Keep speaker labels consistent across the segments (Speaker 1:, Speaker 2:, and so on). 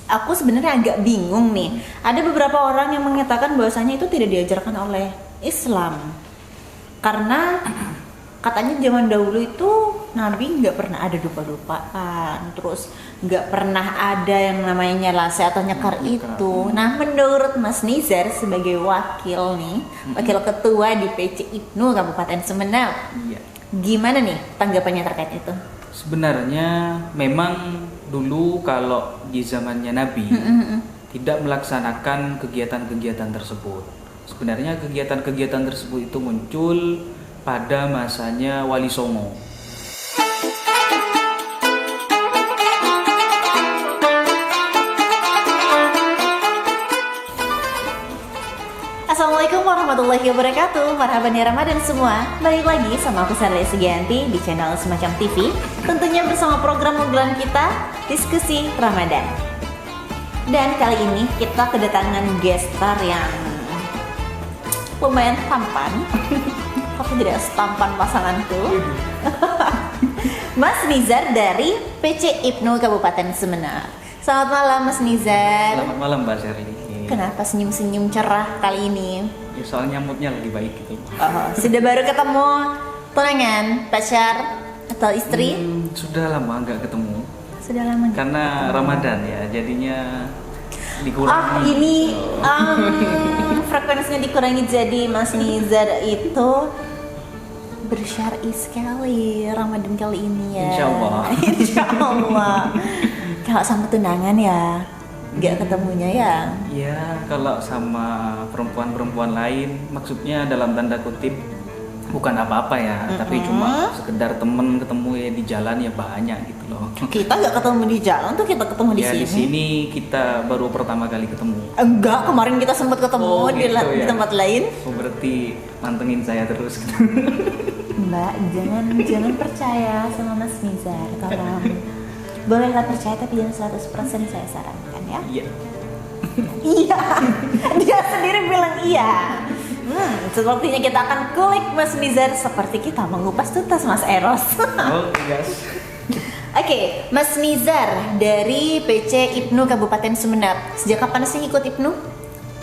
Speaker 1: aku sebenarnya agak bingung nih. Ada beberapa orang yang mengatakan bahwasanya itu tidak diajarkan oleh Islam. Karena katanya zaman dahulu itu Nabi nggak pernah ada dupa-dupaan, terus nggak pernah ada yang namanya nyelase atau nyekar itu. Nah, menurut Mas Nizar sebagai wakil nih, wakil ketua di PC IPNU Kabupaten Sumeneb,
Speaker 2: Iya.
Speaker 1: gimana nih tanggapannya terkait itu?
Speaker 2: Sebenarnya memang dulu kalau di zamannya Nabi tidak melaksanakan kegiatan-kegiatan tersebut. Sebenarnya kegiatan-kegiatan tersebut itu muncul pada masanya Wali Songo.
Speaker 1: Assalamualaikum warahmatullahi wabarakatuh. Marhaban ya Ramadan semua. Balik lagi sama aku Sarli Sugianti di channel Semacam TV. Tentunya bersama program unggulan kita, Diskusi Ramadan. Dan kali ini kita kedatangan guest star yang lumayan tampan. Aku tidak setampan pasanganku. Mas Nizar dari PC IPNU Kabupaten Sumeneb. Selamat malam Mas Nizar.
Speaker 2: Selamat malam Mbak Sherly.
Speaker 1: Kenapa senyum-senyum cerah kali ini?
Speaker 2: Ya, soalnya moodnya lagi baik gitu.
Speaker 1: Oh, sudah baru ketemu tunangan, pacar, atau istri?
Speaker 2: Sudah lama nggak ketemu.
Speaker 1: Sudah lama nggak
Speaker 2: Karena
Speaker 1: ketemu.
Speaker 2: Ramadan ya, jadinya dikurangi.
Speaker 1: Ah, ini frekuensinya dikurangi, jadi Mas Nizar itu bersyar'i sekali Ramadan kali ini ya.
Speaker 2: Insya Allah.
Speaker 1: Insya Allah. Kalau sama tunangan ya nggak ketemunya ya.
Speaker 2: Ya, kalau sama perempuan-perempuan lain, maksudnya dalam tanda kutip bukan apa-apa ya, tapi cuma sekedar temen ketemu ya di jalan ya banyak gitu loh.
Speaker 1: Kita nggak ketemu di jalan tuh, kita ketemu di
Speaker 2: Ya
Speaker 1: sini.
Speaker 2: di sini kita baru pertama kali ketemu.
Speaker 1: Enggak, kemarin kita sempat ketemu
Speaker 2: Oh,
Speaker 1: di,
Speaker 2: gitu
Speaker 1: di
Speaker 2: ya.
Speaker 1: tempat lain.
Speaker 2: Oh, berarti mantengin saya terus.
Speaker 1: Mbak, jangan percaya sama Mas Nizar, tolong. Bolehlah percaya tapi jangan 100% saya sarankan ya.
Speaker 2: Iya.
Speaker 1: Iya, dia sendiri bilang iya. Sepertinya kita akan kulik Mas Nizar seperti kita mengupas tuntas Mas Eros.
Speaker 2: Oke guys.
Speaker 1: Oke, Mas Nizar dari PC IPNU Kabupaten Sumeneb. Sejak kapan sih ikut IPNU?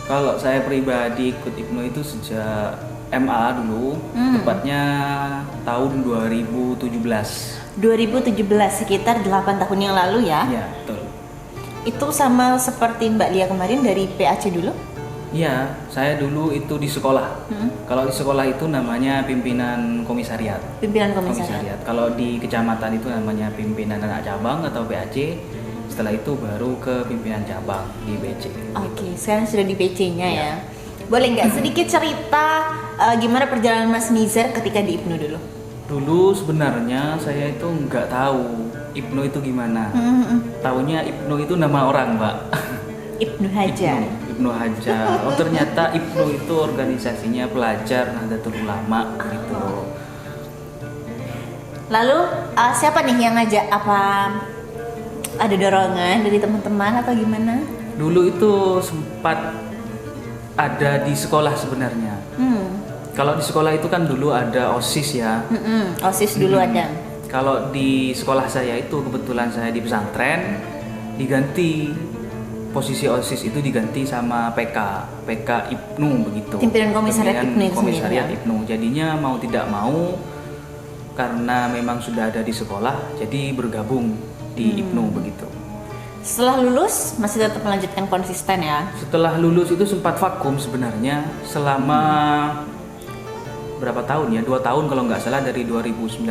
Speaker 2: Kalau saya pribadi ikut IPNU itu sejak MA dulu, tepatnya tahun 2017.
Speaker 1: 2017, sekitar 8 tahun yang lalu ya.
Speaker 2: Iya, betul.
Speaker 1: Itu sama seperti Mbak Lia kemarin dari PAC dulu?
Speaker 2: Iya, saya dulu itu di sekolah. Kalau di sekolah itu namanya pimpinan komisariat.
Speaker 1: Pimpinan komisariat.
Speaker 2: Kalau di kecamatan itu namanya pimpinan anak cabang atau PAC. Setelah itu baru ke pimpinan cabang di BC.
Speaker 1: Oke, sekarang sudah di PC-nya
Speaker 2: Iya.
Speaker 1: ya. Boleh nggak sedikit cerita gimana perjalanan Mas Nizar ketika di IPNU dulu?
Speaker 2: Dulu sebenarnya saya itu nggak tahu IPNU itu gimana. Taunya IPNU itu nama orang, Mbak.
Speaker 1: IPNU Haja.
Speaker 2: IPNU Haja. Oh, ternyata IPNU itu organisasinya pelajar Nahdlatul Ulama gitu.
Speaker 1: Lalu siapa nih yang ngajak? Apa ada dorongan dari teman-teman atau gimana?
Speaker 2: Dulu itu sempat ada di sekolah sebenarnya. Kalau di sekolah itu kan dulu ada OSIS ya.
Speaker 1: OSIS dulu ada.
Speaker 2: Kalau di sekolah saya itu kebetulan saya di pesantren, diganti posisi OSIS itu diganti sama PK IPNU begitu.
Speaker 1: Pimpinan komisariat IPNU itu
Speaker 2: Komisariat
Speaker 1: sendiri, ya?
Speaker 2: IPNU. Jadinya mau tidak mau karena memang sudah ada di sekolah, jadi bergabung di IPNU begitu.
Speaker 1: Setelah lulus masih tetap melanjutkan konsisten ya.
Speaker 2: Setelah lulus itu sempat vakum sebenarnya selama berapa tahun ya? 2 tahun kalau nggak salah, dari 2019.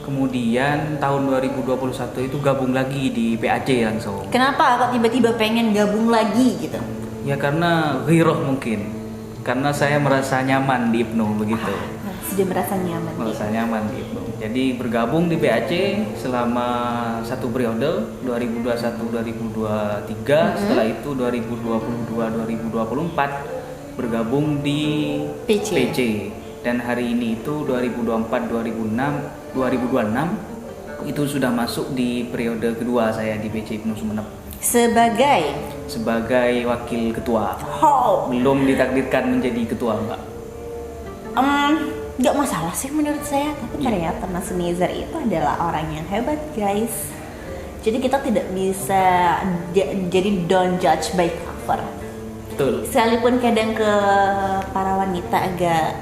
Speaker 2: Kemudian tahun 2021 itu gabung lagi di PAC langsung.
Speaker 1: Kenapa kok tiba-tiba pengen gabung lagi gitu?
Speaker 2: Ya karena ghiroh mungkin. Karena saya merasa nyaman di IPNU begitu.
Speaker 1: Sudah merasa nyaman.
Speaker 2: Merasa nyaman di IPNU. Jadi bergabung di PAC selama satu periode 2021-2023. Setelah itu 2022-2024 bergabung di
Speaker 1: PC.
Speaker 2: Dan hari ini itu 2024-2026 itu sudah masuk di periode kedua saya di PC IPNU Sumeneb sebagai wakil ketua. Belum ditakdirkan menjadi ketua, Mbak.
Speaker 1: Nggak masalah sih menurut saya, tapi ternyata Mas Nizar itu adalah orang yang hebat guys. Jadi kita tidak bisa jadi don't judge by cover.
Speaker 2: Betul.
Speaker 1: Sekalipun kadang ke para wanita agak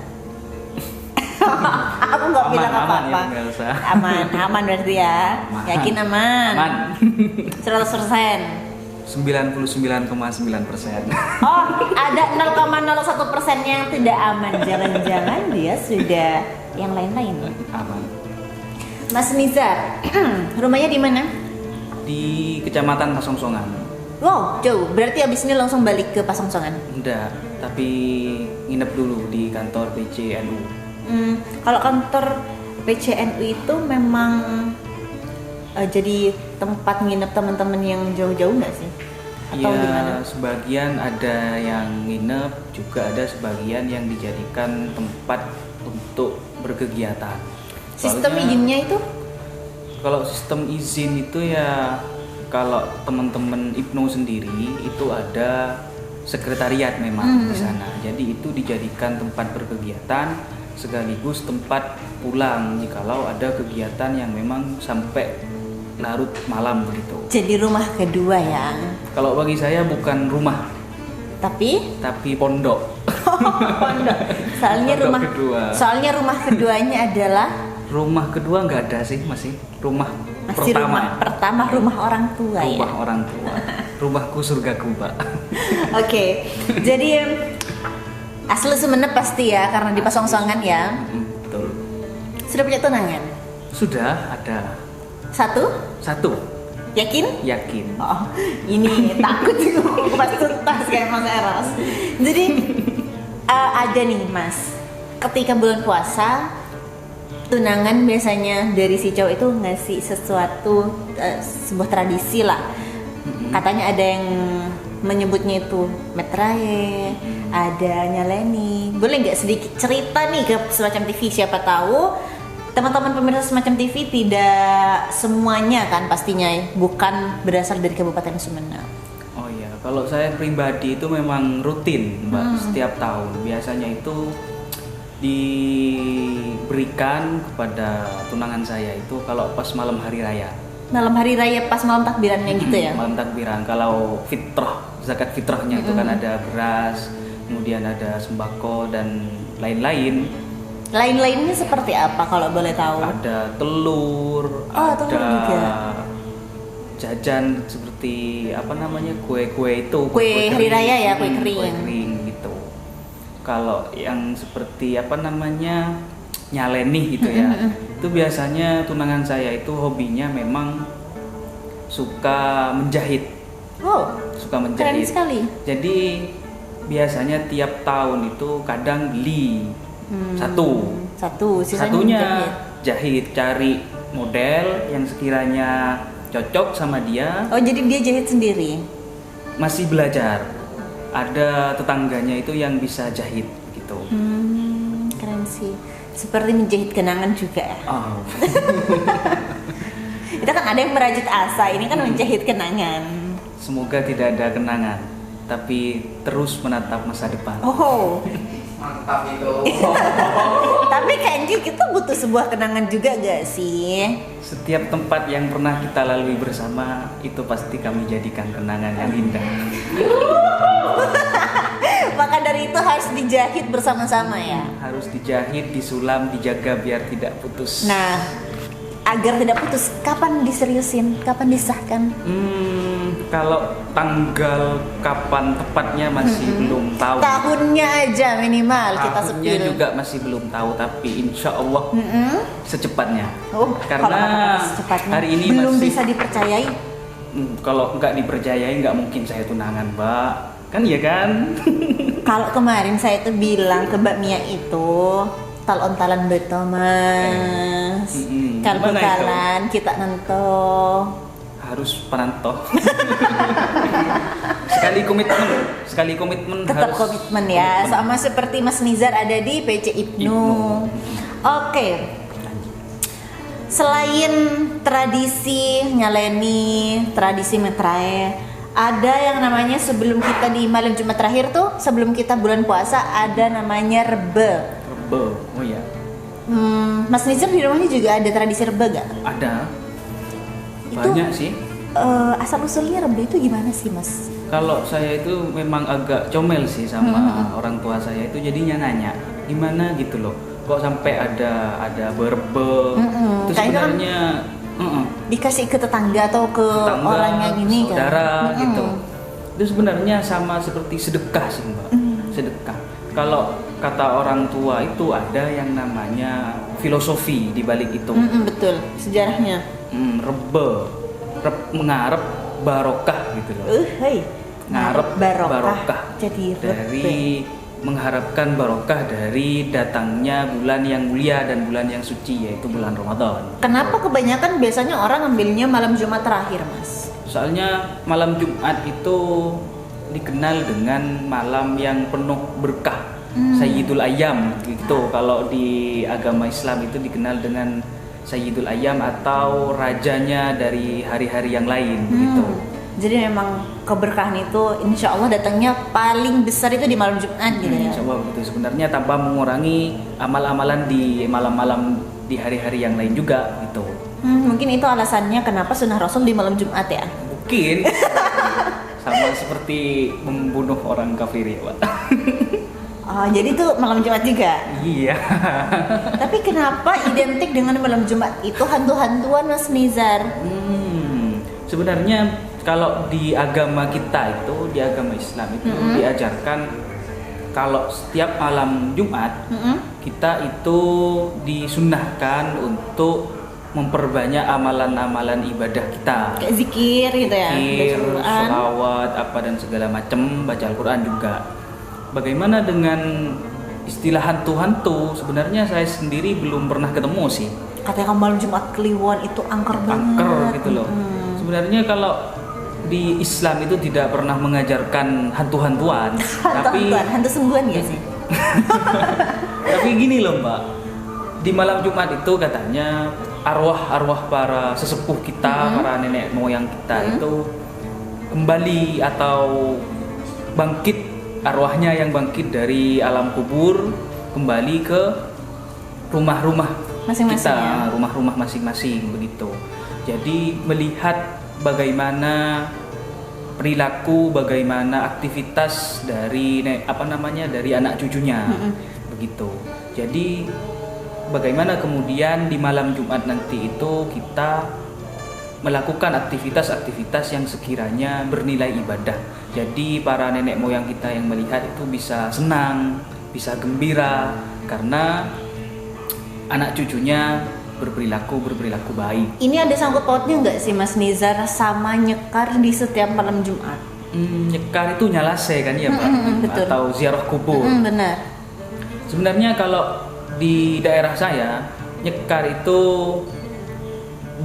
Speaker 1: aku nggak bilang apa-apa.
Speaker 2: Ya, nggak usah.
Speaker 1: Aman berarti ya.
Speaker 2: Aman.
Speaker 1: Yakin aman.
Speaker 2: Aman.
Speaker 1: 100%.
Speaker 2: 99,9%.
Speaker 1: Oh, ada 0,01% yang tidak aman. Jangan-jangan dia sudah yang lain-lain.
Speaker 2: Aman.
Speaker 1: Mas Nizar, rumahnya di mana?
Speaker 2: Di Kecamatan Pasongsongan.
Speaker 1: Wow, jauh. Berarti abis ini langsung balik ke Pasongsongan.
Speaker 2: Enggak, tapi nginep dulu di kantor PCNU.
Speaker 1: Kalau kantor PCNU itu memang jadi tempat nginep teman-teman yang jauh-jauh nggak sih? Atau gimana?
Speaker 2: Ya, sebagian ada yang nginep, juga ada sebagian yang dijadikan tempat untuk berkegiatan.
Speaker 1: Sistem
Speaker 2: Soalnya,
Speaker 1: izinnya itu?
Speaker 2: kalau sistem izin itu ya, kalau teman-teman IPNO sendiri itu ada sekretariat memang di sana. Jadi itu dijadikan tempat berkegiatan sekaligus tempat pulang jikalau ada kegiatan yang memang sampai larut malam begitu.
Speaker 1: Jadi rumah kedua ya.
Speaker 2: Kalau bagi saya bukan rumah,
Speaker 1: Tapi
Speaker 2: tapi pondok.
Speaker 1: pondok. Soalnya
Speaker 2: Pondok
Speaker 1: rumah
Speaker 2: kedua.
Speaker 1: Soalnya rumah keduanya adalah
Speaker 2: Rumah kedua nggak ada sih, masih rumah
Speaker 1: masih
Speaker 2: pertama.
Speaker 1: rumah pertama, rumah orang tua ya.
Speaker 2: Rumah orang tua. Rumahku surgaku, Pak.
Speaker 1: Oke. Jadi asli Sumenep pasti ya karena di Pasongsongan ya.
Speaker 2: Betul.
Speaker 1: Sudah punya tunangan?
Speaker 2: Sudah ada
Speaker 1: Satu? Yakin?
Speaker 2: yakin.
Speaker 1: Oh, ini takut pas tuntas kayak Mas Eros. Jadi ada nih Mas, ketika bulan puasa tunangan biasanya dari si cowok itu ngasih sesuatu, sebuah tradisi lah. Katanya ada yang menyebutnya itu metraye, ada nyaleni. Boleh nggak sedikit cerita nih ke semacam TV, siapa tahu teman-teman pemirsa semacam TV tidak semuanya kan pastinya bukan berasal dari Kabupaten Sumenep.
Speaker 2: Oh iya, kalau saya pribadi itu memang rutin, Mbak, setiap tahun. Biasanya itu diberikan kepada tunangan saya itu kalau pas malam hari raya.
Speaker 1: Malam hari raya pas malam takbirannya gitu ya?
Speaker 2: Malam takbiran. Kalau fitrah, zakat fitrahnya itu kan ada beras, kemudian ada sembako dan lain-lain.
Speaker 1: Lain-lainnya seperti apa kalau boleh tahu?
Speaker 2: Ada telur,
Speaker 1: Oh, telur
Speaker 2: ada
Speaker 1: juga.
Speaker 2: jajan seperti apa namanya, kue-kue itu.
Speaker 1: Kue hari
Speaker 2: kering.
Speaker 1: raya ya, kue kering.
Speaker 2: Kue kering gitu. Kalau yang seperti apa namanya, nyaleni gitu ya, itu biasanya tunangan saya itu hobinya memang suka menjahit.
Speaker 1: Wow,
Speaker 2: Suka
Speaker 1: keren
Speaker 2: menjahit.
Speaker 1: sekali.
Speaker 2: Jadi biasanya tiap tahun itu kadang beli
Speaker 1: Satu, sisanya
Speaker 2: satunya
Speaker 1: menjahit.
Speaker 2: jahit, cari model yang sekiranya cocok sama dia.
Speaker 1: Oh, jadi dia jahit sendiri?
Speaker 2: Masih belajar, ada tetangganya itu yang bisa jahit gitu.
Speaker 1: Keren sih. Seperti menjahit kenangan juga ya.
Speaker 2: Oh,
Speaker 1: Itu kan ada yang merajut asa, ini kan menjahit kenangan.
Speaker 2: semoga tidak ada kenangan, tapi terus menatap masa depan.
Speaker 1: Oh,
Speaker 3: Mantap itu.
Speaker 1: tapi kayaknya kita butuh sebuah kenangan juga gak sih?
Speaker 2: Setiap tempat yang pernah kita lalui bersama itu pasti kami jadikan kenangan yang indah.
Speaker 1: Maka dari itu harus dijahit bersama-sama ya.
Speaker 2: Harus dijahit, disulam, dijaga biar tidak putus.
Speaker 1: Nah, agar tidak putus, kapan diseriusin? Kapan disahkan?
Speaker 2: Kalau tanggal kapan tepatnya masih belum tahu.
Speaker 1: Tahunnya aja minimal kita
Speaker 2: Tahunnya
Speaker 1: sepil.
Speaker 2: juga masih belum tahu, tapi insya Allah secepatnya.
Speaker 1: Oh,
Speaker 2: Karena
Speaker 1: kalau kata-kata secepatnya
Speaker 2: hari ini
Speaker 1: belum
Speaker 2: masih-
Speaker 1: bisa dipercayai.
Speaker 2: Kalau nggak dipercayai nggak mungkin saya tunangan, Mbak. Kan ya kan?
Speaker 1: Kalau kemarin saya tuh bilang ke Mbak Mia itu talon-talan beto mas. Kalau
Speaker 2: Gimana itu?
Speaker 1: talan kita nento.
Speaker 2: Harus perantau. sekali komitmen
Speaker 1: Tetap
Speaker 2: harus
Speaker 1: komitmen ya. Sama seperti Mas Nizar ada di PC Ibnu. Oke. Selain tradisi nyaleni, tradisi metrae, ada yang namanya sebelum kita di malam Jumat terakhir tuh, sebelum kita bulan puasa ada namanya rebe.
Speaker 2: Rebe. Oh ya,
Speaker 1: Mas Nizar di rumahnya juga ada tradisi rebe gak?
Speaker 2: ada.
Speaker 1: Itu
Speaker 2: Banyak sih.
Speaker 1: asal usulnya Rebo itu gimana sih Mas?
Speaker 2: Kalau saya itu memang agak comel sih sama orang tua saya itu, jadinya nanya gimana gitu loh, kok sampai ada berbe. Itu
Speaker 1: Kayaknya
Speaker 2: sebenarnya
Speaker 1: dikasih ke tetangga atau ke
Speaker 2: tetangga,
Speaker 1: orang yang ini kan?
Speaker 2: saudara gitu. Itu sebenarnya sama seperti sedekah sih Mbak. Sedekah. Kalau kata orang tua itu ada yang namanya filosofi di balik itu.
Speaker 1: Betul, sejarahnya.
Speaker 2: Rebe, mengarep barokah gitu loh.
Speaker 1: Hei.
Speaker 2: Ngarep barokah.
Speaker 1: Jadi
Speaker 2: Dari mengharapkan barokah dari datangnya bulan yang mulia dan bulan yang suci, yaitu bulan Ramadan.
Speaker 1: Kenapa kebanyakan biasanya orang ambilnya malam Jumat terakhir, Mas?
Speaker 2: Soalnya malam Jumat itu dikenal dengan malam yang penuh berkah, Sayyidul Ayyam gitu. Kalau di agama Islam itu dikenal dengan Sayyidul Ayyam atau rajanya dari hari-hari yang lain gitu.
Speaker 1: Jadi memang keberkahan itu insya Allah datangnya paling besar itu di malam Jumat gitu ya.
Speaker 2: Insya Allah begitu. Sebenarnya tanpa mengurangi amal-amalan di malam-malam di hari-hari yang lain juga gitu.
Speaker 1: Mungkin itu alasannya kenapa sunnah Rasul di malam Jumat ya.
Speaker 2: Mungkin sama seperti membunuh orang kafir ya Pak.
Speaker 1: Oh, jadi itu malam Jumat juga.
Speaker 2: Iya.
Speaker 1: Tapi kenapa identik dengan malam Jumat itu hantu-hantuan Mas Nizar?
Speaker 2: Sebenarnya kalau di agama kita itu, di agama Islam itu diajarkan kalau setiap malam Jumat kita itu disunnahkan untuk memperbanyak amalan-amalan ibadah kita.
Speaker 1: Kayak zikir gitu ya,
Speaker 2: Zikir,
Speaker 1: baca Quran,
Speaker 2: sholawat, apa dan segala macam, baca Al-Quran juga. Bagaimana dengan istilah hantu-hantu? Sebenarnya saya sendiri belum pernah ketemu sih.
Speaker 1: Katanya malam Jumat Kliwon itu angker banget.
Speaker 2: Angker gitu loh. Sebenarnya kalau di Islam itu tidak pernah mengajarkan hantu-hantuan, tapi
Speaker 1: hantu sungguhan ya sih.
Speaker 2: tapi gini loh Mbak, di malam Jumat itu katanya arwah-arwah para sesepuh kita, para nenek moyang kita itu kembali atau bangkit, arwahnya yang bangkit dari alam kubur kembali ke rumah-rumah
Speaker 1: Masing-masing
Speaker 2: kita,
Speaker 1: ya?
Speaker 2: rumah-rumah masing-masing begitu. Jadi melihat bagaimana perilaku, bagaimana aktivitas dari dari anak cucunya begitu. Jadi bagaimana kemudian di malam Jumat nanti itu kita melakukan aktivitas-aktivitas yang sekiranya bernilai ibadah. Jadi para nenek moyang kita yang melihat itu bisa senang, bisa gembira karena anak cucunya berperilaku baik.
Speaker 1: Ini ada sangkut pautnya nggak sih Mas Nizar sama nyekar di setiap malam Jumat?
Speaker 2: Nyekar itu nyalase kan ya Pak?
Speaker 1: Betul.
Speaker 2: Atau ziarah kubur.
Speaker 1: Benar.
Speaker 2: Sebenarnya kalau di daerah saya nyekar itu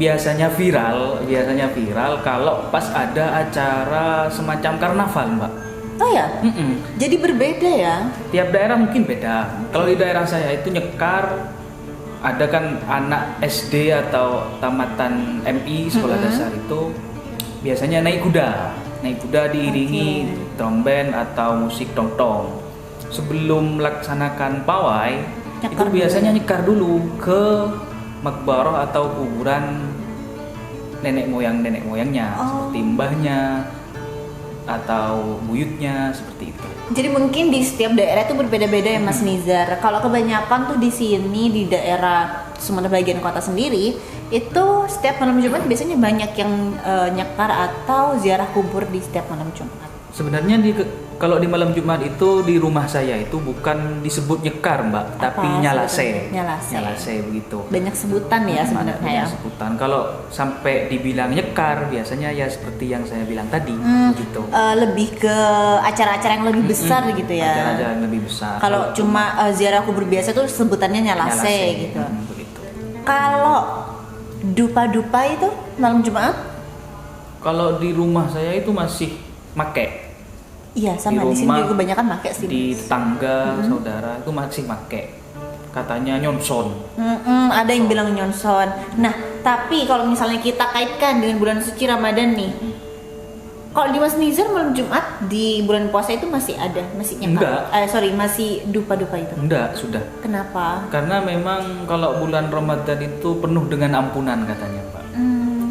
Speaker 2: biasanya viral kalau pas ada acara semacam karnaval Mbak.
Speaker 1: Oh ya? Jadi berbeda ya?
Speaker 2: Tiap daerah mungkin beda. Kalau di daerah saya itu nyekar, ada kan anak SD atau tamatan MI sekolah dasar itu biasanya naik kuda diiringi tromben atau musik tong-tong. Sebelum melaksanakan pawai itu biasanya nyekar dulu ke makbarah atau kuburan nenek moyangnya, seperti mbahnya atau buyutnya, seperti itu.
Speaker 1: Jadi mungkin di setiap daerah itu berbeda-beda ya Mas Nizar. Kalau kebanyakan tuh di sini di daerah Sumatera bagian kota sendiri itu setiap malam Jumat biasanya banyak yang nyekar atau ziarah kubur di setiap malam Jumat.
Speaker 2: Sebenarnya kalau di malam Jumat itu di rumah saya itu bukan disebut nyekar Mbak, tapi nyalase begitu.
Speaker 1: Banyak sebutan ya sebenarnya.
Speaker 2: Banyak sebutan. Kalau sampai dibilang nyekar biasanya ya seperti yang saya bilang tadi gitu.
Speaker 1: Lebih ke acara-acara yang lebih besar gitu ya.
Speaker 2: Acara-acara yang lebih besar.
Speaker 1: Kalau cuma ziarah kubur biasa tuh sebutannya nyalase gitu.
Speaker 2: Begitu.
Speaker 1: Kalau dupa-dupa itu malam Jumat?
Speaker 2: Kalau di rumah saya itu masih make.
Speaker 1: Iya sama di sini juga kebanyakan pakai sih.
Speaker 2: Di tetangga, saudara itu masih make. Katanya nyonson.
Speaker 1: Ada yang bilang nyonson. Nah, tapi kalau misalnya kita kaitkan dengan bulan suci Ramadan nih, kalau di Mas Nizar malam Jumat di bulan puasa itu masih ada, masih nyekar? Masih dupa-dupa itu?
Speaker 2: Enggak, sudah.
Speaker 1: Kenapa?
Speaker 2: Karena memang kalau bulan Ramadan itu penuh dengan ampunan katanya Pak.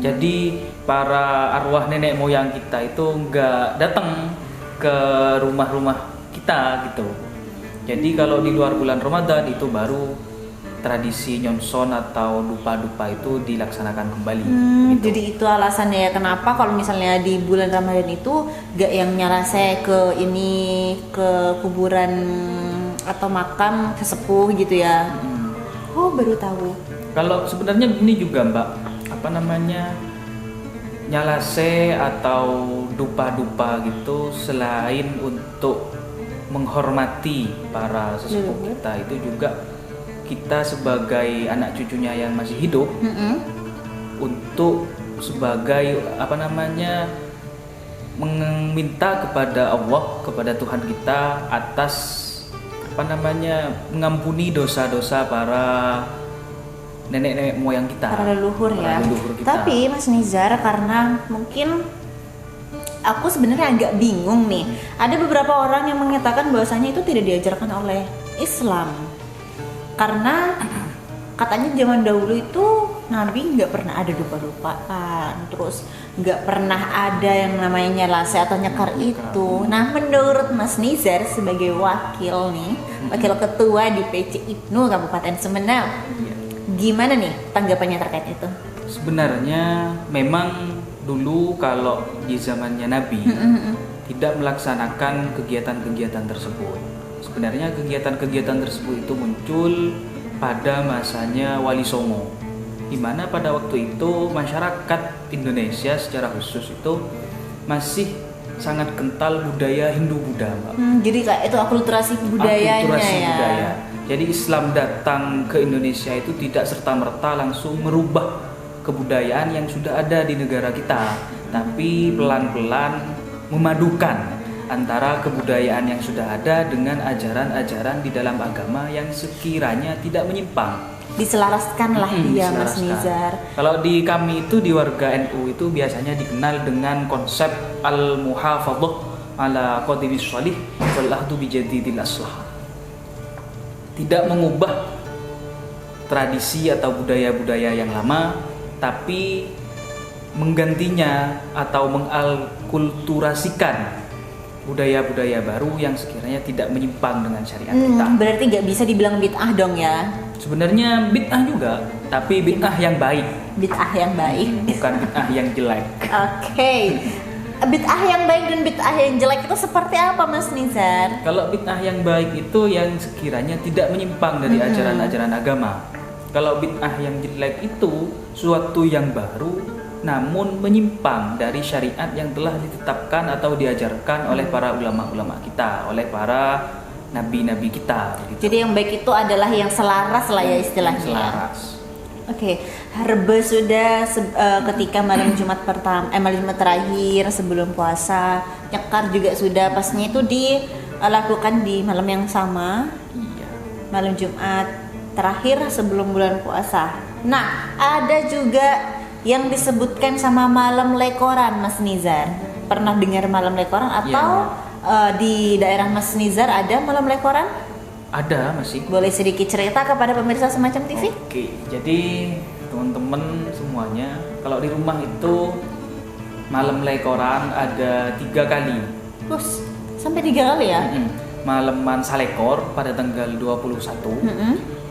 Speaker 2: Jadi para arwah nenek moyang kita itu nggak datang ke rumah-rumah kita gitu. Jadi kalau di luar bulan Ramadan itu baru tradisi nyonson atau dupa-dupa itu dilaksanakan kembali. Gitu.
Speaker 1: Jadi itu alasannya ya kenapa kalau misalnya di bulan Ramadan itu gak yang nyarase ke kuburan atau makam sesepuh gitu ya. Oh, baru tahu.
Speaker 2: Kalau sebenarnya ini juga Mbak, apa namanya, nyalase atau dupa-dupa gitu selain untuk menghormati para sesepuh kita, itu juga kita sebagai anak cucunya yang masih hidup untuk sebagai apa namanya meminta kepada Allah, kepada Tuhan kita atas apa namanya mengampuni dosa-dosa para nenek-nenek moyang kita,
Speaker 1: para leluhur ya.
Speaker 2: Leluhur kita.
Speaker 1: Tapi Mas Nizar, karena mungkin aku sebenarnya agak bingung nih. Ada beberapa orang yang mengatakan bahwasanya itu tidak diajarkan oleh Islam. Karena katanya zaman dahulu itu Nabi nggak pernah ada dupa-dupaan, terus nggak pernah ada yang namanya nyelase atau nyekar itu. Nah, menurut Mas Nizar sebagai wakil ketua di PC Ibnu Kabupaten Sumeneb, gimana nih tanggapannya terkait itu?
Speaker 2: Sebenarnya memang dulu kalau di zamannya Nabi tidak melaksanakan kegiatan-kegiatan tersebut. Sebenarnya kegiatan-kegiatan tersebut itu muncul pada masanya Wali Songo, di mana pada waktu itu masyarakat Indonesia secara khusus itu masih sangat kental budaya Hindu-Buddha, Mbak.
Speaker 1: Jadi kayak itu akulturasi budayanya
Speaker 2: budaya. Jadi Islam datang ke Indonesia itu tidak serta-merta langsung merubah kebudayaan yang sudah ada di negara kita, tapi pelan-pelan memadukan antara kebudayaan yang sudah ada dengan ajaran-ajaran di dalam agama yang sekiranya tidak menyimpang.
Speaker 1: Diselaraskan lah dia, Mas Nizar.
Speaker 2: Kalau di kami itu di warga NU itu biasanya dikenal dengan konsep al-muhafadzah ala qadimis shalih wal ahdu bi jadidil aslah. Tidak mengubah tradisi atau budaya-budaya yang lama, tapi menggantinya atau mengalkulturasikan budaya-budaya baru yang sekiranya tidak menyimpang dengan syariat kita.
Speaker 1: Berarti nggak bisa dibilang bid'ah dong ya?
Speaker 2: Sebenarnya bid'ah juga, tapi bid'ah yang baik.
Speaker 1: Bid'ah yang baik.
Speaker 2: Bukan bid'ah yang jelek.
Speaker 1: Oke. Bid'ah yang baik dan bid'ah yang jelek itu seperti apa, Mas Nizar?
Speaker 2: Kalau bid'ah yang baik itu yang sekiranya tidak menyimpang dari ajaran-ajaran agama. Kalau bid'ah yang jelek itu suatu yang baru namun menyimpang dari syariat yang telah ditetapkan atau diajarkan oleh para ulama-ulama kita, oleh para nabi-nabi kita. Gitu.
Speaker 1: Jadi yang baik itu adalah yang selaras lah ya istilahnya.
Speaker 2: Selaras.
Speaker 1: Oke, harba sudah ketika malam Jumat malam Jumat terakhir sebelum puasa, nyekar juga sudah, pastinya itu dilakukan di malam yang sama.
Speaker 2: Iya.
Speaker 1: Malam Jumat terakhir sebelum bulan puasa. Nah, ada juga yang disebutkan sama malam lekoran, Mas Nizar. Pernah dengar malam lekoran atau di daerah Mas Nizar ada malam lekoran?
Speaker 2: Ada masih.
Speaker 1: Boleh sedikit cerita kepada pemirsa Semacam TV?
Speaker 2: Oke, jadi teman-teman semuanya, kalau di rumah itu malam lekoran ada 3 kali.
Speaker 1: Terus sampai 3 kali ya?
Speaker 2: Maleman salekor pada tanggal 21,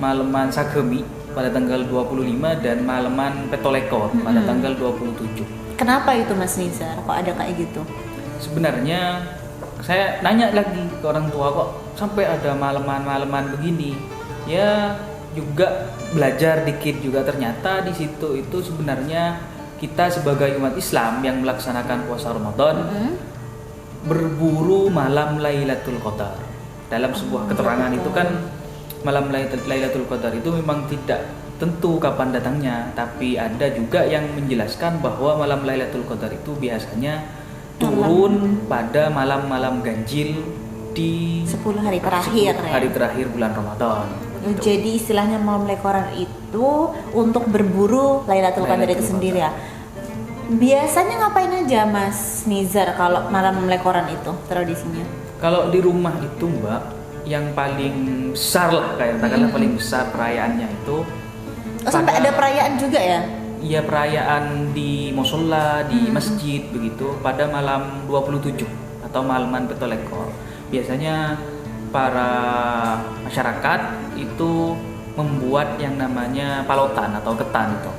Speaker 2: maleman sagemi pada tanggal 25 dan maleman petolekor pada tanggal 27.
Speaker 1: Kenapa itu, Mas Nizar? Kok ada kayak gitu?
Speaker 2: Sebenarnya saya nanya lagi ke orang tua, kok sampai ada maleman-maleman begini. Ya juga belajar dikit juga, ternyata di situ itu sebenarnya kita sebagai umat Islam yang melaksanakan puasa Ramadan berburu malam Lailatul Qadar. Dalam sebuah keterangan itu kan malam Lailatul Qadar itu memang tidak tentu kapan datangnya, tapi ada juga yang menjelaskan bahwa malam Lailatul Qadar itu biasanya turun pada malam-malam ganjil di
Speaker 1: 10 hari terakhir
Speaker 2: 10 hari terakhir bulan Ramadan.
Speaker 1: Jadi istilahnya malam lekoran itu untuk berburu Lailatul Qadar itu sendiri ya. Biasanya ngapain aja, Mas Nizar, kalau malam lekoran itu tradisinya?
Speaker 2: Kalau di rumah itu, Mbak, yang paling besar lah, kayak katakanlah paling besar perayaannya itu.
Speaker 1: Sampai ada perayaan juga ya?
Speaker 2: ya perayaan di musola, di masjid begitu pada malam 27 atau malaman Petolekor. Biasanya para masyarakat itu membuat yang namanya palotan atau ketan itu.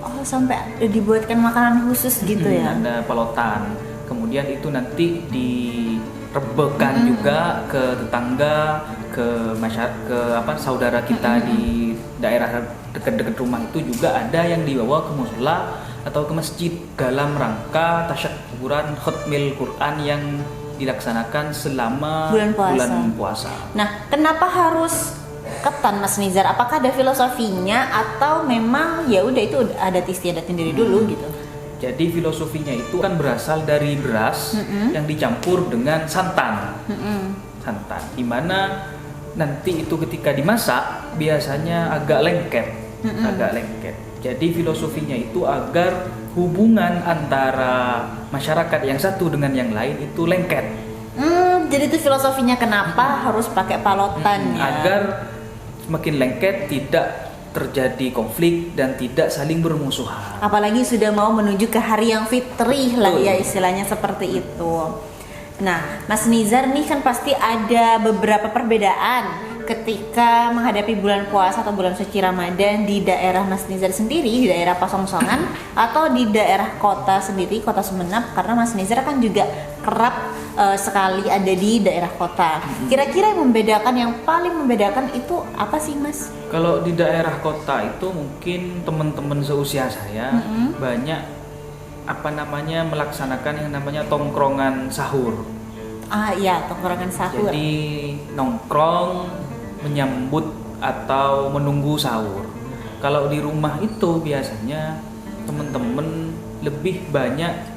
Speaker 1: Oh, sampai dibuatkan makanan khusus gitu ya.
Speaker 2: Ada palotan. Kemudian itu nanti direbekan juga ke tetangga, ke saudara kita di daerah dekat-dekat rumah itu juga ada yang dibawa ke musola atau ke masjid dalam rangka tasyakkuran khatmil Quran yang dilaksanakan selama bulan puasa.
Speaker 1: Nah, kenapa harus ketan, Mas Nizar? Apakah ada filosofinya atau memang ya udah itu adat istiadatnya dari dulu gitu?
Speaker 2: Jadi filosofinya itu kan berasal dari beras yang dicampur dengan santan. Santan, dimana nanti itu ketika dimasak biasanya agak lengket. Jadi filosofinya itu agar hubungan antara masyarakat yang satu dengan yang lain itu lengket.
Speaker 1: Jadi itu filosofinya kenapa harus pakai palotan ya?
Speaker 2: Agar semakin lengket, tidak terjadi konflik dan tidak saling bermusuhan.
Speaker 1: Apalagi sudah mau menuju ke hari yang fitrih lah ya, istilahnya seperti itu. Nah, Mas Nizar nih kan pasti ada beberapa perbedaan ketika menghadapi bulan puasa atau bulan suci Ramadan di daerah Mas Nizar sendiri, di daerah Pasongsongan atau di daerah kota sendiri, kota Sumenep, karena Mas Nizar kan juga kerap sekali ada di daerah kota. Kira-kira yang paling membedakan itu apa sih, Mas?
Speaker 2: Kalau di daerah kota itu mungkin teman-teman seusia saya banyak melaksanakan yang namanya tongkrongan sahur.
Speaker 1: Iya, tongkrongan sahur.
Speaker 2: Jadi nongkrong menyambut atau menunggu sahur. Kalau di rumah itu biasanya teman-teman lebih banyak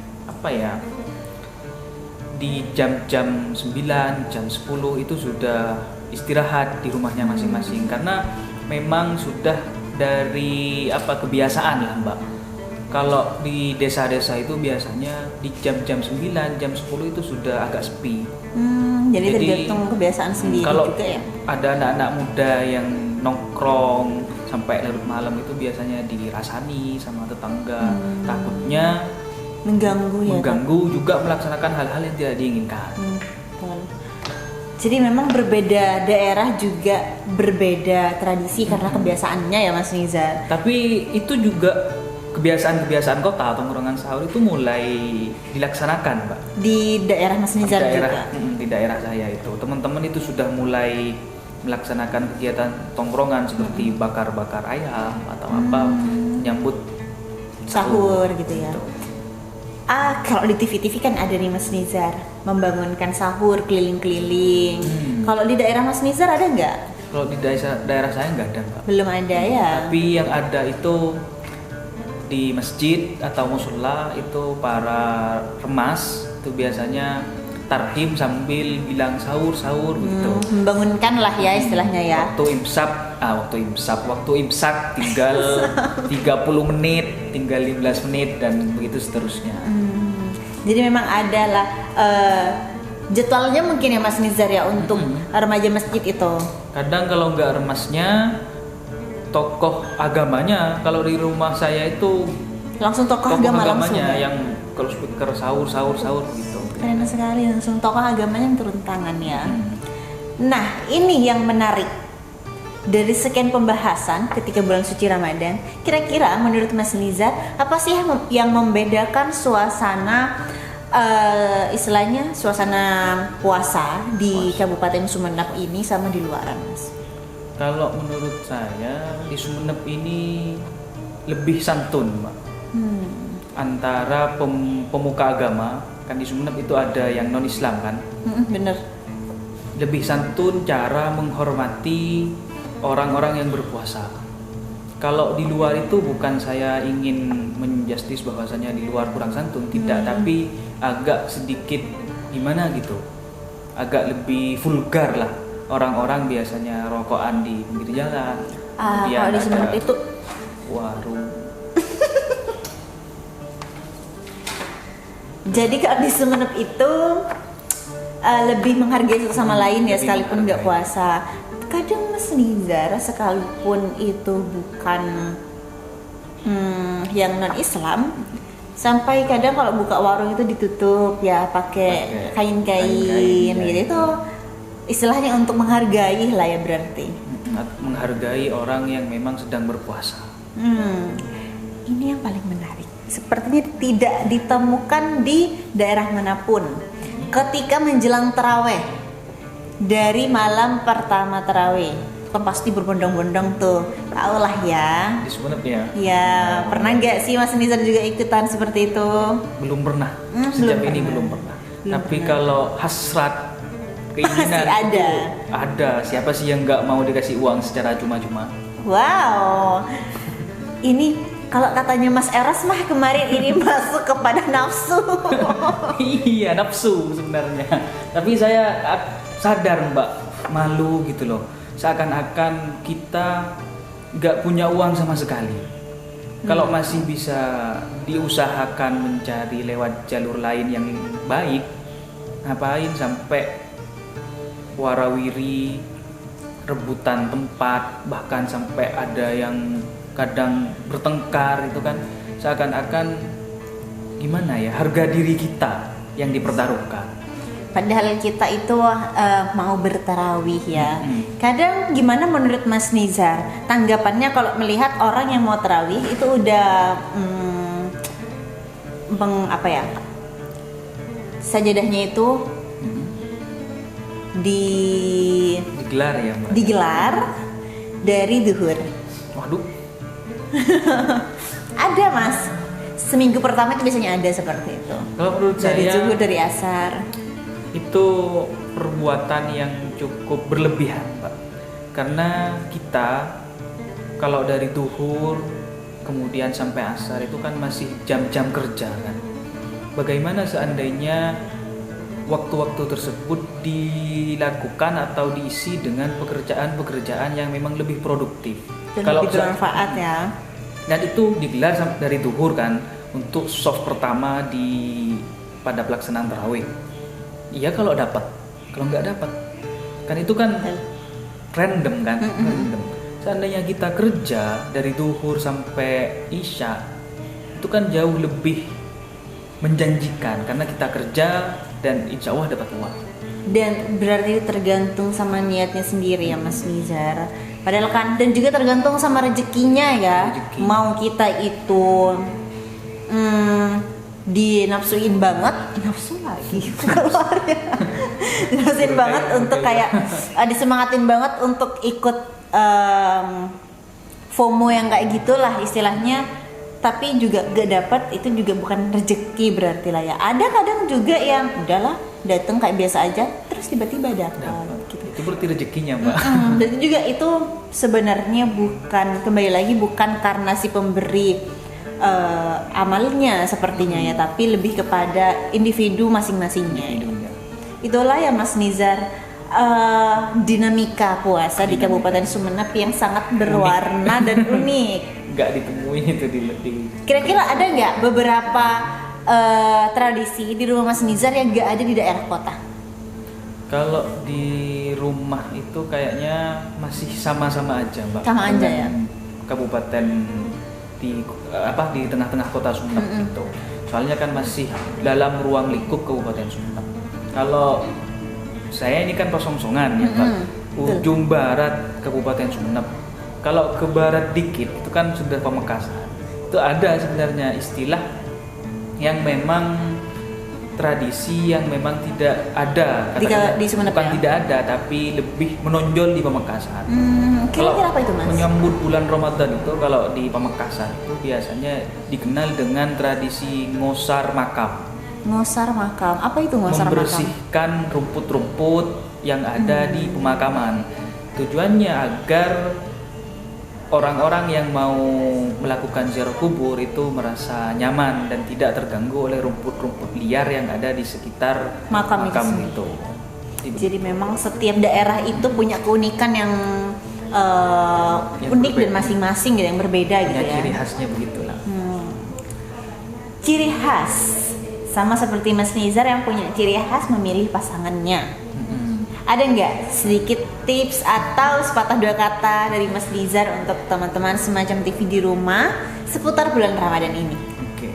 Speaker 2: di jam-jam 9, jam 10 itu sudah istirahat di rumahnya masing-masing karena memang sudah dari kebiasaan lah, Mbak. Kalau di desa-desa itu biasanya di jam-jam 9, jam 10 itu sudah agak sepi.
Speaker 1: Jadi tergantung kebiasaan sendiri
Speaker 2: kalau
Speaker 1: juga ya.
Speaker 2: Ada anak-anak muda yang nongkrong sampai larut malam itu biasanya dirasani sama tetangga. Takutnya mengganggu juga melaksanakan hal-hal yang tidak diinginkan.
Speaker 1: Jadi memang berbeda daerah juga berbeda tradisi karena kebiasaannya ya, Mas Nizar.
Speaker 2: Tapi itu juga kebiasaan-kebiasaan kota, tongkrongan sahur itu mulai dilaksanakan, Mbak.
Speaker 1: Di daerah Mas Nizar juga?
Speaker 2: Di daerah saya itu. Teman-teman itu sudah mulai melaksanakan kegiatan tongkrongan seperti bakar-bakar ayam atau menyambut
Speaker 1: sahur gitu ya. Kalau di TV-TV kan ada nih Mas Nizar membangunkan sahur keliling-keliling. Kalau di daerah Mas Nizar ada nggak?
Speaker 2: Kalau di daerah saya nggak ada, Mbak.
Speaker 1: Belum ada ya.
Speaker 2: Tapi yang ada itu di masjid atau musola itu para remas itu biasanya tarhim sambil bilang sahur gitu.
Speaker 1: Membangunkan lah ya istilahnya ya.
Speaker 2: Waktu imsak tinggal 30 menit, tinggal 15 menit dan begitu seterusnya.
Speaker 1: Jadi memang ada lah jadwalnya mungkin ya Mas Nizar ya untuk remaja masjid itu. Kadang
Speaker 2: kalau nggak remasnya, tokoh agamanya. Kalau di rumah saya itu
Speaker 1: langsung tokoh agama langsung ya?
Speaker 2: Yang kalau speaker sahur gitu.
Speaker 1: Keren sekali, langsung tokoh agamanya yang turun tangan ya. Nah, ini yang menarik dari sekian pembahasan ketika bulan suci Ramadan. Kira-kira menurut Mas Nizar apa sih yang membedakan suasana istilahnya suasana puasa di Kabupaten Sumenep ini sama di luaran, Mas?
Speaker 2: Kalau menurut saya di Sumenep ini lebih santun, Mbak. Antara pemuka agama, kan di Sumenep itu ada yang non Islam kan?
Speaker 1: Bener.
Speaker 2: Lebih santun cara menghormati orang-orang yang berpuasa. Kalau di luar itu bukan saya ingin menjustis bahwasanya di luar kurang santun, tidak, tapi agak sedikit gimana gitu. Agak lebih vulgar lah. Orang-orang biasanya rokokan di pinggir jalan.
Speaker 1: Kalau di Sumenep itu
Speaker 2: warung.
Speaker 1: Jadi kalau di Sumenep itu lebih menghargai satu sama lain ya, sekalipun nggak puasa. Kadang Mas Nizar sekalipun itu bukan yang non Islam sampai kadang kalau buka warung itu ditutup ya pakai kain-kain gitu. Itu istilahnya untuk menghargai lah ya berarti.
Speaker 2: Menghargai orang yang memang sedang berpuasa.
Speaker 1: Ini yang paling menarik. Sepertinya tidak ditemukan di daerah manapun. Ketika menjelang taraweh, dari malam pertama taraweh, kan pasti berbondong-bondong tuh, tau lah ya.
Speaker 2: Di Sumenep ya?
Speaker 1: Ya, pernah nggak sih Mas Nizar juga ikutan seperti itu?
Speaker 2: Belum pernah. Sejak
Speaker 1: belum
Speaker 2: ini
Speaker 1: pernah.
Speaker 2: belum pernah.
Speaker 1: Belum
Speaker 2: Tapi
Speaker 1: pernah.
Speaker 2: kalau hasrat, keinginan
Speaker 1: Masih ada.
Speaker 2: itu ada. Siapa sih yang nggak mau dikasih uang secara cuma-cuma?
Speaker 1: Wow, ini kalau katanya Mas Eras mah kemarin ini masuk kepada nafsu.
Speaker 2: Iya, nafsu sebenarnya. Tapi saya sadar Mbak, malu gitu loh. Seakan-akan kita nggak punya uang sama sekali. Kalau masih bisa diusahakan mencari lewat jalur lain yang baik, ngapain sampai warawiri, rebutan tempat, bahkan sampai ada yang kadang bertengkar itu kan, seakan-akan gimana ya, harga diri kita yang dipertaruhkan.
Speaker 1: Padahal kita itu mau bertarawih ya. Kadang gimana menurut Mas Nizar tanggapannya kalau melihat orang yang mau tarawih itu udah apa ya, sajadahnya itu
Speaker 2: Digelar ya Mbak?
Speaker 1: digelar dari duhur.
Speaker 2: Waduh,
Speaker 1: Ada Mas, seminggu pertama itu biasanya ada seperti itu.
Speaker 2: kalau menurut
Speaker 1: Dari
Speaker 2: saya
Speaker 1: zuhur, dari asar.
Speaker 2: itu perbuatan yang cukup berlebihan Pak. Karena kita kalau dari duhur kemudian sampai asar itu kan masih jam-jam kerja kan. Bagaimana seandainya waktu-waktu tersebut dilakukan atau diisi dengan pekerjaan-pekerjaan yang memang lebih produktif.
Speaker 1: Dan lebih bermanfaat ya.
Speaker 2: Dan itu digelar dari duhur kan untuk soft pertama pada pelaksanaan tarawih. Iya kalau dapat, kalau nggak dapat kan itu kan random kan, random. Seandainya kita kerja dari duhur sampai isya itu kan jauh lebih menjanjikan karena kita kerja dan insya Allah dapat uang.
Speaker 1: Dan berarti tergantung sama niatnya sendiri ya Mas Nizar. Padahal kan, dan juga tergantung sama rezekinya ya.
Speaker 2: Rezeki.
Speaker 1: Mau kita itu dinafsuin banget, nafsu lagi keluarnya. Dinafsuin banget untuk kayak disemangatin banget untuk ikut FOMO yang kayak gitulah istilahnya. Tapi juga gak dapat, itu juga bukan rezeki berarti lah ya. Ada kadang juga yang udahlah datang kayak biasa aja terus tiba-tiba dapat gitu.
Speaker 2: Itu berarti rezekinya Mbak.
Speaker 1: Dan juga itu sebenarnya kembali lagi bukan karena si pemberi amalnya sepertinya ya, tapi lebih kepada individu masing-masingnya. Itulah ya Mas Nizar, dinamika puasa di Kabupaten Sumenep yang sangat berwarna dan unik.
Speaker 2: Nggak ditemuin itu di
Speaker 1: Kira-kira ada nggak beberapa tradisi di rumah Mas Nizar yang nggak ada di daerah kota?
Speaker 2: Kalau di rumah itu kayaknya masih sama-sama aja Mbak.
Speaker 1: Sama aja ya?
Speaker 2: Kabupaten di tengah-tengah kota Sumenep itu. Soalnya kan masih dalam ruang lingkup Kabupaten Sumenep. Kalau saya ini kan Pesongsongan ya Pak, ujung barat Kabupaten Sumenep. Kalau ke barat dikit itu kan sudah Pamekasan. Itu ada sebenarnya istilah yang memang tradisi yang memang tidak ada.
Speaker 1: Di Sumenep
Speaker 2: bukan
Speaker 1: ya?
Speaker 2: tidak ada, tapi lebih menonjol di Pamekasan.
Speaker 1: Kira-kira apa itu Mas?
Speaker 2: Menyambut bulan Ramadan itu kalau di Pamekasan itu biasanya dikenal dengan tradisi ngosar makam.
Speaker 1: Ngosar makam. Apa itu ngosar makam?
Speaker 2: Membersihkan rumput-rumput yang ada di pemakaman. Tujuannya agar orang-orang yang mau melakukan ziarah kubur itu merasa nyaman dan tidak terganggu oleh rumput-rumput liar yang ada di sekitar
Speaker 1: Makam
Speaker 2: itu.
Speaker 1: Jadi memang setiap daerah itu punya keunikan yang unik dan masing-masing gitu, yang berbeda gitu ya.
Speaker 2: Ciri khasnya begitulah.
Speaker 1: Ciri khas sama seperti Mas Nizar yang punya ciri khas memilih pasangannya. Ada nggak sedikit tips atau sepatah dua kata dari Mas Nizar untuk teman-teman semacam TV di rumah seputar bulan Ramadan ini?
Speaker 2: Oke,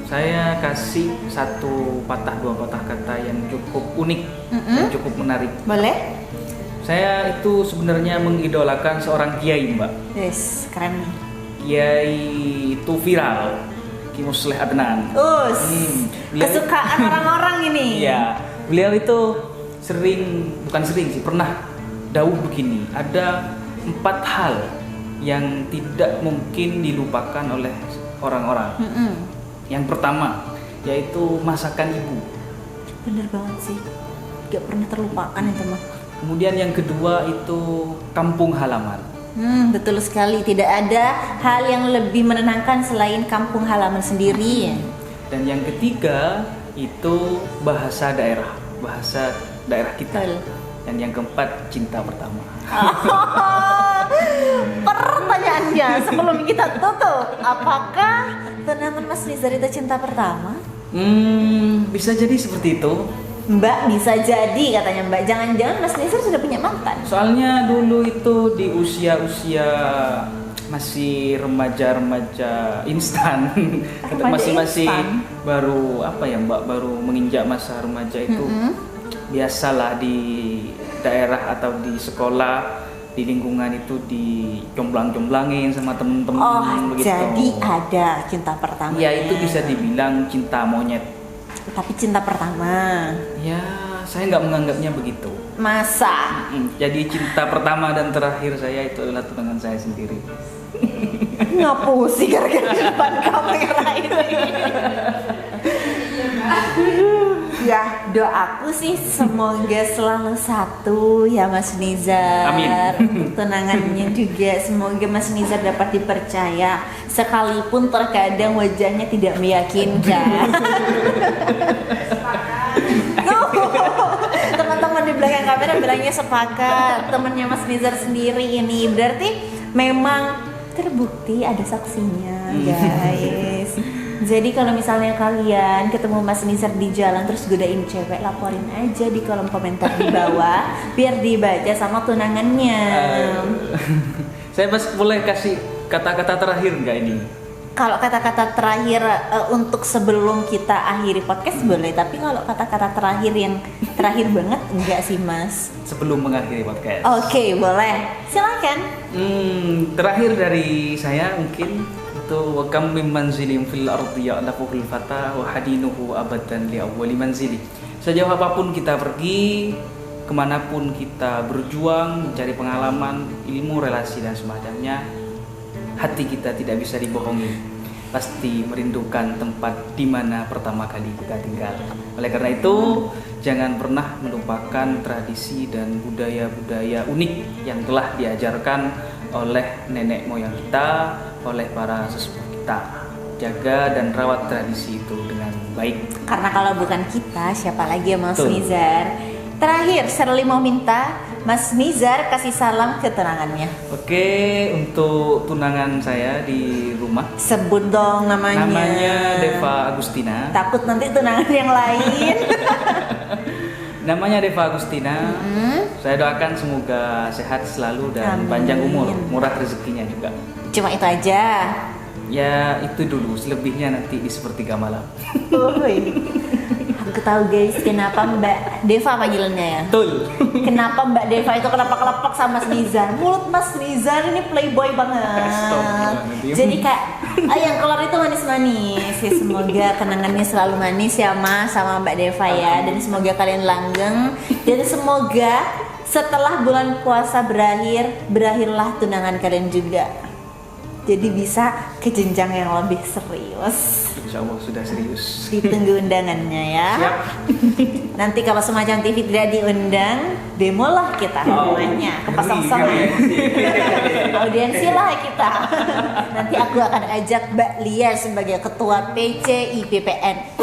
Speaker 2: saya kasih satu patah dua patah kata yang cukup unik dan cukup menarik.
Speaker 1: Boleh?
Speaker 2: Saya itu sebenarnya mengidolakan seorang kiai, Mbak.
Speaker 1: Yes, keren nih.
Speaker 2: Kiai itu viral, Ki Musleh Adnan. Beliau-
Speaker 1: Kesukaan orang-orang ini.
Speaker 2: Iya, beliau itu bukan sering sih, pernah dawuh begini, ada 4 hal yang tidak mungkin dilupakan oleh orang-orang. Yang pertama yaitu masakan ibu.
Speaker 1: Bener banget sih, gak pernah terlupakan itu mah.
Speaker 2: Kemudian yang kedua itu kampung halaman.
Speaker 1: Betul sekali, tidak ada hal yang lebih menenangkan selain kampung halaman sendiri.
Speaker 2: Dan yang ketiga itu bahasa daerah kita.
Speaker 1: Betul.
Speaker 2: Dan yang keempat cinta pertama.
Speaker 1: Pertanyaannya sebelum kita tutup, apakah tunangan Mas Nizar itu cinta pertama?
Speaker 2: Bisa jadi seperti itu.
Speaker 1: Mbak, bisa jadi katanya Mbak. Jangan-jangan Mas Nizar sudah punya mantan?
Speaker 2: Soalnya dulu itu di usia-usia masih remaja instan.
Speaker 1: Remaja
Speaker 2: masih
Speaker 1: instan?
Speaker 2: baru apa ya Mbak, baru menginjak masa remaja itu. Biasalah di daerah atau di sekolah, di lingkungan itu dicomblang-comblangin sama temen-temen begitu.
Speaker 1: Jadi ada cinta pertama.
Speaker 2: Ya itu bisa dibilang cinta monyet.
Speaker 1: Tapi cinta pertama.
Speaker 2: Ya saya nggak menganggapnya begitu.
Speaker 1: Masa?
Speaker 2: Jadi cinta pertama dan terakhir saya itu adalah tunangan saya sendiri.
Speaker 1: Ngapu sih gara-gara depan kamera ini. Ya, doaku sih semoga selalu satu ya Mas Nizar.
Speaker 2: Amin.
Speaker 1: Untuk tunangannya juga semoga Mas Nizar dapat dipercaya sekalipun terkadang wajahnya tidak meyakinkan. Teman-teman di belakang kamera bilangnya sepakat. Temannya Mas Nizar sendiri ini berarti memang terbukti ada saksinya, guys. Jadi kalau misalnya kalian ketemu Mas Nizar di jalan terus godain cewek, laporin aja di kolom komentar di bawah biar dibaca sama tunangannya.
Speaker 2: Saya boleh kasih kata-kata terakhir nggak ini?
Speaker 1: Kalau kata-kata terakhir untuk sebelum kita akhiri podcast boleh, tapi kalau kata-kata terakhir yang terakhir banget enggak sih Mas?
Speaker 2: Sebelum mengakhiri podcast.
Speaker 1: Oke, boleh. Silakan.
Speaker 2: Terakhir dari saya mungkin itu wa kam min manzilin fil ardi ya'lafuhul fata wa hadinuhu abadan li awwali manzili. Sejauh apapun kita pergi, kemanapun kita berjuang mencari pengalaman, ilmu, relasi dan semacamnya, hati kita tidak bisa dibohongi. Pasti merindukan tempat di mana pertama kali kita tinggal. Oleh karena itu, jangan pernah melupakan tradisi dan budaya-budaya unik yang telah diajarkan oleh nenek moyang kita, oleh para sesepuh kita. Jaga dan rawat tradisi itu dengan baik.
Speaker 1: Karena kalau bukan kita, siapa lagi ya Mas
Speaker 2: Betul.
Speaker 1: Nizar? Terakhir, Shirley mau minta Mas Nizar kasih salam ke tunangannya.
Speaker 2: Oke, untuk tunangan saya di rumah,
Speaker 1: Sebut dong namanya.
Speaker 2: namanya Deva Agustina.
Speaker 1: Takut nanti tunangan yang lain.
Speaker 2: Namanya Deva Agustina. Saya doakan semoga sehat selalu dan
Speaker 1: Amin.
Speaker 2: panjang umur, murah rezekinya juga.
Speaker 1: Cuma itu aja.
Speaker 2: Ya itu dulu, selebihnya nanti di sepertiga malam.
Speaker 1: Aku tahu guys, kenapa Mbak Deva panggilannya ya.
Speaker 2: Betul.
Speaker 1: Kenapa Mbak Deva itu kelepek-kelepek sama Mas Nizar. Mulut Mas Nizar ini playboy banget.
Speaker 2: Astagfirullahaladzim.
Speaker 1: Jadi kayak yang keluar itu manis-manis. Ya, semoga kenangannya selalu manis ya Mas sama Mbak Deva ya. Dan semoga kalian langgeng. Dan semoga setelah bulan puasa berakhirlah tunangan kalian juga. Jadi bisa ke jenjang yang lebih serius.
Speaker 2: Insya Allah sudah serius.
Speaker 1: Ditunggu undangannya ya.
Speaker 2: Siap.
Speaker 1: Nanti kalau semacam TV tidak diundang, demolah kita namanya ke pasang audiensi lah kita. Nanti aku akan ajak Mbak Lia sebagai ketua PCIPPN.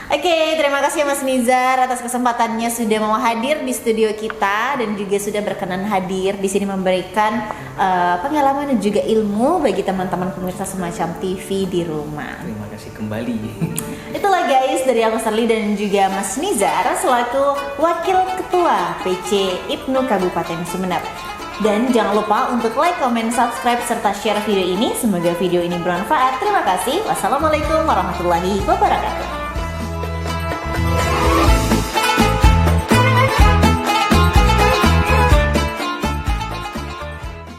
Speaker 1: Oke, terima kasih Mas Nizar atas kesempatannya sudah mau hadir di studio kita dan juga sudah berkenan hadir di sini memberikan pengalaman dan juga ilmu bagi teman-teman pemirsa semacam TV di rumah.
Speaker 2: Terima kasih kembali.
Speaker 1: Itulah guys dari aku Serli dan juga Mas Nizar selaku Wakil Ketua PC IPNU Kabupaten Sumeneb. Dan jangan lupa untuk like, comment, subscribe, serta share video ini. Semoga video ini bermanfaat. Terima kasih. Wassalamualaikum warahmatullahi wabarakatuh.